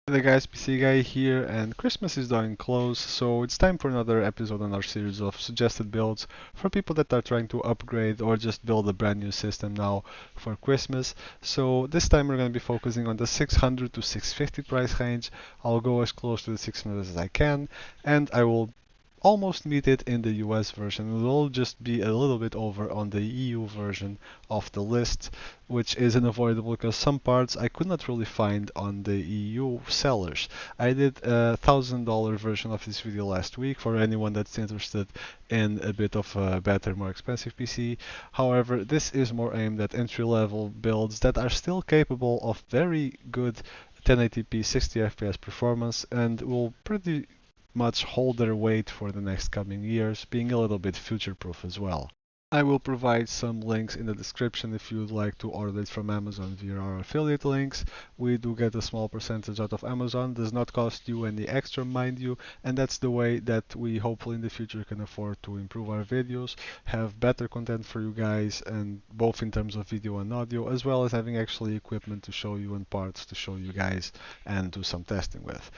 The guys, PC guy here, and Christmas is drawing close, so it's time for another episode on our series of suggested builds for people that are trying to upgrade or just build a brand new system now for Christmas. So this time we're going to be focusing on the 600 to 650 price range. I'll go as close to the 600 as I can, and I will almost meet it in the US version. It will just be a little bit over on the EU version of the list, which is unavoidable because some parts I could not really find on the EU sellers. I did a $1,000 version of this video last week for anyone that's interested in a bit of a better, more expensive PC. However, this is more aimed at entry-level builds that are still capable of very good 1080p 60 FPS performance and will pretty much hold their weight for the next coming years, being a little bit future-proof as well. I will provide some links in the description if you would like to order it from Amazon via our affiliate links. We do get a small percentage out of Amazon, does not cost you any extra, mind you, and that's the way that we hopefully in the future can afford to improve our videos, have better content for you guys, and both in terms of video and audio, as well as having actually equipment to show you and parts to show you guys and do some testing with.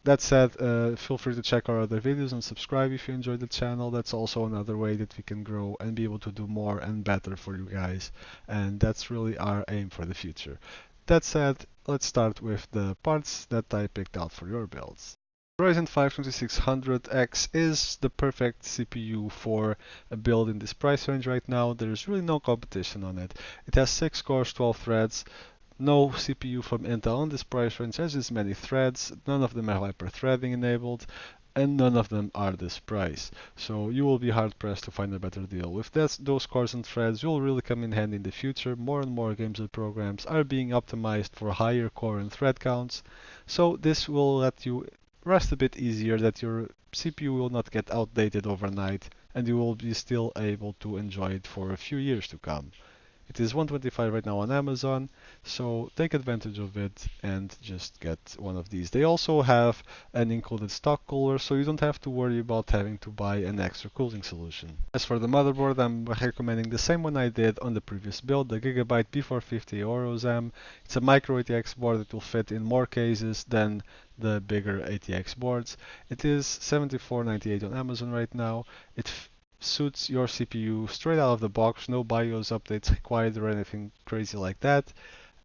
That said, feel free to check our other videos and subscribe if you enjoyed the channel. That's also another way that we can grow and be able to do more and better for you guys. And that's really our aim for the future. That said, let's start with the parts that I picked out for your builds. Ryzen 5 2600X is the perfect CPU for a build in this price range right now. There's really no competition on it. It has 6 cores, 12 threads. No CPU from Intel on this price range has this many threads, none of them have hyper-threading enabled, and none of them are this price. So you will be hard pressed to find a better deal. With those cores and threads will really come in handy in the future. More and more games and programs are being optimized for higher core and thread counts, so this will let you rest a bit easier, that your CPU will not get outdated overnight and you will be still able to enjoy it for a few years to come. It is $125 right now on Amazon, so take advantage of it and just get one of these. They also have an included stock cooler, so you don't have to worry about having to buy an extra cooling solution. As for the motherboard, I'm recommending the same one I did on the previous build, the Gigabyte B450 AORUS RAM. It's a micro ATX board that will fit in more cases than the bigger ATX boards. It is $74.98 on Amazon right now. It suits your CPU straight out of the box, no BIOS updates required or anything crazy like that.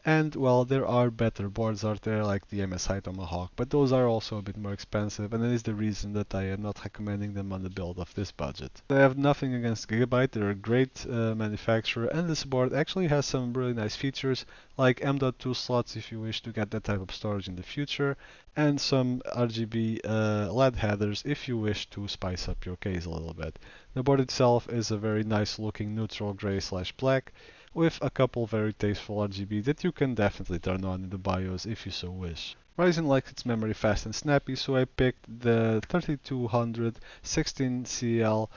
And well, there are better boards out there like the MSI Tomahawk, but those are also a bit more expensive, and that is the reason that I am not recommending them on the build of this budget. I have nothing against Gigabyte, they're a great manufacturer, and this board actually has some really nice features like M.2 slots if you wish to get that type of storage in the future, and some RGB LED headers if you wish to spice up your case a little bit. The board itself is a very nice looking neutral gray/black, with a couple very tasteful RGB that you can definitely turn on in the BIOS if you so wish. Ryzen likes its memory fast and snappy, so I picked the 3200 16CL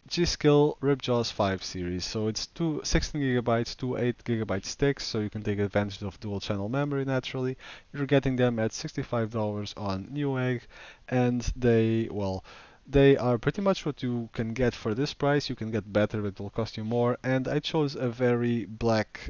G.Skill Ripjaws 5 series. So it's 16GB, two 8GB sticks, so you can take advantage of dual channel memory naturally. You're getting them at $65 on Newegg, and they are pretty much what you can get for this price. You can get better, but it will cost you more. And I chose a very black,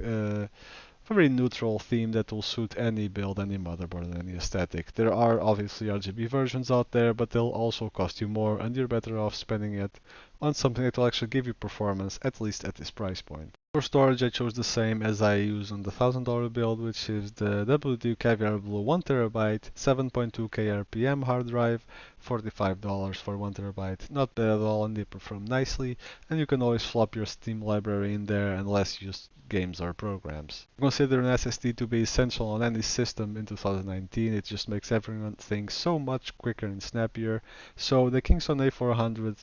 very neutral theme that will suit any build, any motherboard, and any aesthetic. There are obviously RGB versions out there, but they'll also cost you more, and you're better off spending it on something that will actually give you performance, at least at this price point. For storage, I chose the same as I use on the $1,000 build, which is the WD Caviar Blue 1TB 7.2K RPM hard drive, $45 for 1TB. Not bad at all, and they perform nicely, and you can always flop your Steam library in there unless you use games or programs. Consider an SSD to be essential on any system in 2019. It just makes everything so much quicker and snappier. So the Kingston A400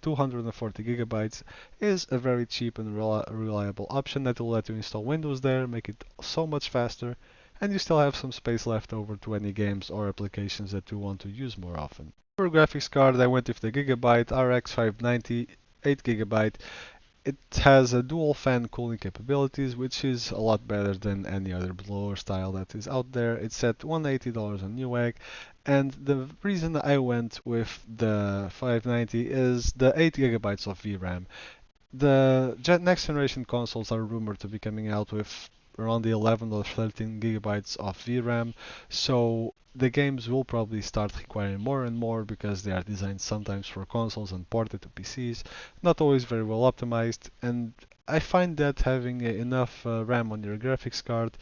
240GB is a very cheap and reliable option that will let you install Windows there, make it so much faster, and you still have some space left over to any games or applications that you want to use more often. For graphics card, I went with the Gigabyte RX 590 8GB. It has a dual fan cooling capabilities, which is a lot better than any other blower style that is out there. It's at $180 on Newegg, and the reason I went with the 590 is the 8GB of VRAM. The next generation consoles are rumored to be coming out with around the 11 or 13 gigabytes of VRAM, so the games will probably start requiring more and more because they are designed sometimes for consoles and ported to PCs, not always very well optimized, and I find that having enough RAM on your graphics card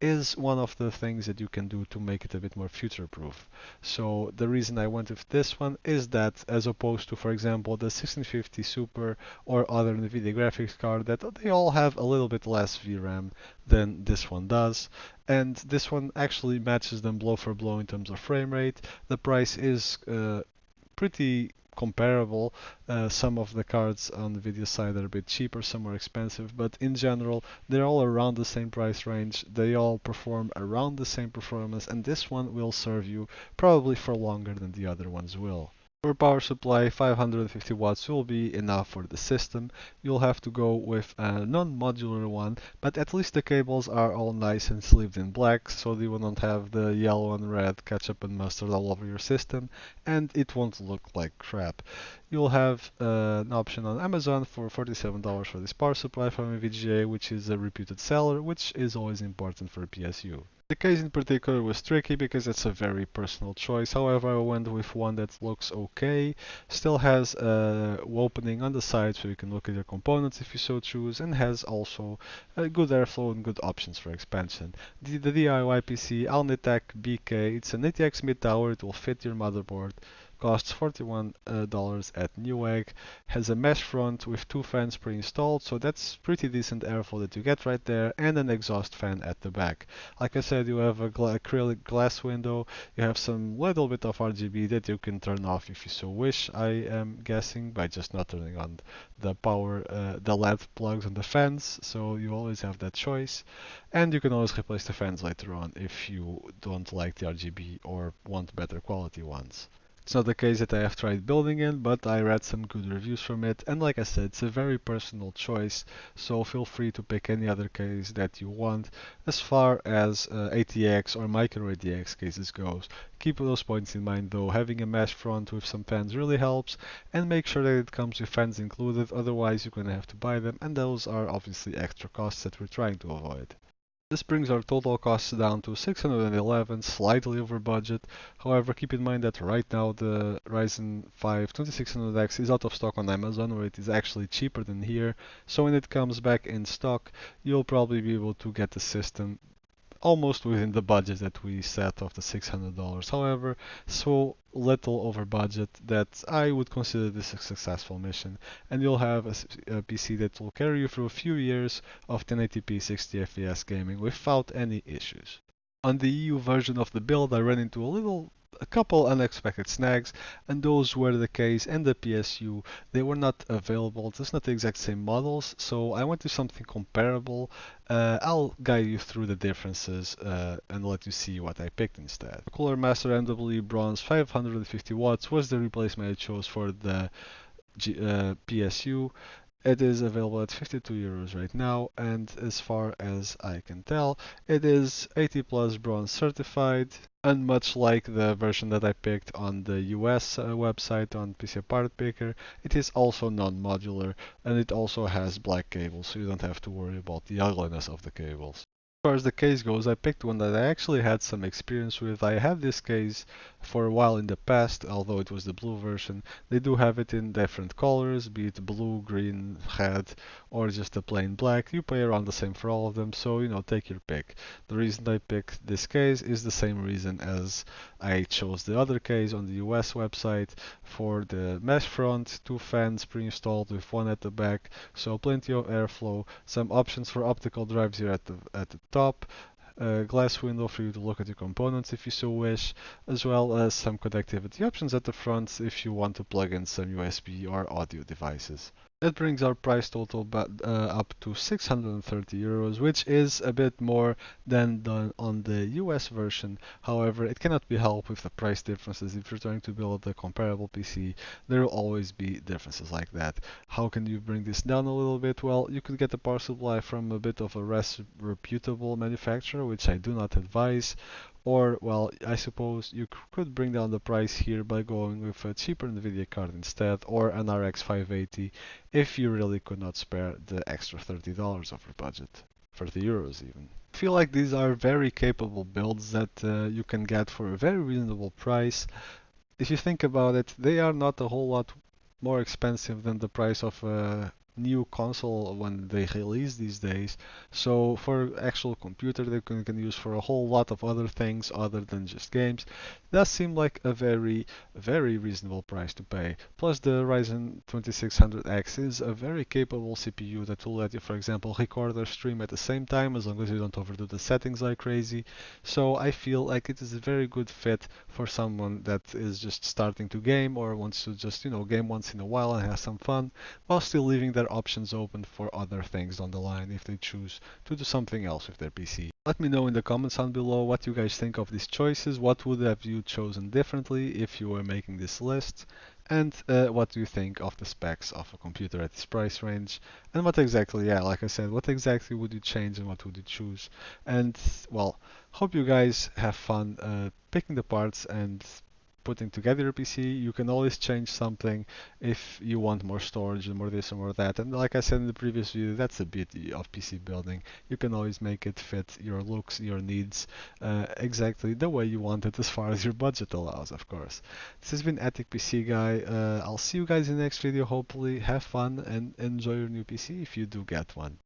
is one of the things that you can do to make it a bit more future proof. So the reason I went with this one is that, as opposed to, for example, the 1650 Super or other NVIDIA graphics card, that they all have a little bit less VRAM than this one does, and this one actually matches them blow for blow in terms of frame rate. The price is pretty comparable. Some of the cards on the video side are a bit cheaper, some more expensive, but in general, they're all around the same price range. They all perform around the same performance, and this one will serve you probably for longer than the other ones will. For power supply, 550 watts will be enough for the system. You'll have to go with a non-modular one, but at least the cables are all nice and sleeved in black, so they will not have the yellow and red ketchup and mustard all over your system, and it won't look like crap. You'll have an option on Amazon for $47 for this power supply from EVGA, which is a reputed seller, which is always important for PSU. The case in particular was tricky because it's a very personal choice. However, I went with one that looks okay, still has a opening on the side so you can look at your components if you so choose, and has also a good airflow and good options for expansion. The DIYPC Alnitak BK, it's an ATX mid-tower, it will fit your motherboard. Costs $41 at Newegg, has a mesh front with two fans pre-installed, so that's pretty decent airflow that you get right there, and an exhaust fan at the back. Like I said, you have a acrylic glass window, you have some little bit of RGB that you can turn off if you so wish, I am guessing, by just not turning on the the LED plugs on the fans, so you always have that choice. And you can always replace the fans later on if you don't like the RGB or want better quality ones. It's not the case that I have tried building in, but I read some good reviews from it, and like I said, it's a very personal choice, so feel free to pick any other case that you want. As far as ATX or micro ATX cases goes, keep those points in mind though. Having a mesh front with some fans really helps, and make sure that it comes with fans included, otherwise you're going to have to buy them, and those are obviously extra costs that we're trying to avoid. This brings our total costs down to 611, slightly over budget. However, keep in mind that right now the Ryzen 5 2600X is out of stock on Amazon, where it is actually cheaper than here. So when it comes back in stock, you'll probably be able to get the system almost within the budget that we set of the $600. However, so little over budget that I would consider this a successful mission, and you'll have a PC that will carry you through a few years of 1080p 60 FPS gaming without any issues. On the EU version of the build, I ran into a couple unexpected snags, and those were the case and the PSU. They were not available, it's not the exact same models, so I went to something comparable. I'll guide you through the differences and let you see what I picked instead. The Cooler Master MW Bronze 550 watts was the replacement I chose for the PSU. It is available at 52 euros right now, and as far as I can tell, it is 80 plus bronze certified, and much like the version that I picked on the US website on PC Part Picker, it is also non-modular, and it also has black cables, so you don't have to worry about the ugliness of the cables. As far as the case goes, I picked one that I actually had some experience with. I had this case for a while in the past, although it was the blue version. They do have it in different colors, be it blue, green, red, or just a plain black. You pay around the same for all of them, so take your pick. The reason I picked this case is the same reason as I chose the other case on the US website for the mesh front, two fans pre-installed with one at the back, so plenty of airflow, some options for optical drives here at the top, a glass window for you to look at your components if you so wish, as well as some connectivity options at the front if you want to plug in some USB or audio devices. That brings our price total up to 630 euros, which is a bit more than on the US version. However, it cannot be helped with the price differences. If you're trying to build a comparable PC, there will always be differences like that. How can you bring this down a little bit? Well, you could get a power supply from a bit of a less reputable manufacturer, which I do not advise. Or, well, I suppose you could bring down the price here by going with a cheaper NVIDIA card instead, or an RX 580 if you really could not spare the extra $30 of your budget. 30 euros even. I feel like these are very capable builds that you can get for a very reasonable price. If you think about it, they are not a whole lot more expensive than the price of a new console when they release these days. So for actual computer they can use for a whole lot of other things other than just games. That seemed like a very reasonable price to pay. Plus the Ryzen 2600X is a very capable CPU that will let you, for example, record or stream at the same time as long as you don't overdo the settings like crazy. So I feel like it is a very good fit for someone that is just starting to game or wants to just, game once in a while and have some fun, while still leaving their options open for other things down the line if they choose to do something else with their PC. Let me know in the comments down below what you guys think of these choices. What would have you chosen differently if you were making this list? And what do you think of the specs of a computer at this price range? And what exactly, yeah, like I said, what exactly would you change and what would you choose? And, well, hope you guys have fun picking the parts and putting together your PC. You can always change something if you want more storage and more this and more that. And like I said in the previous video, that's the beauty of PC building. You can always make it fit your looks, your needs, exactly the way you want it as far as your budget allows, of course. This has been Attic PC Guy. I'll see you guys in the next video, hopefully. Have fun and enjoy your new PC if you do get one.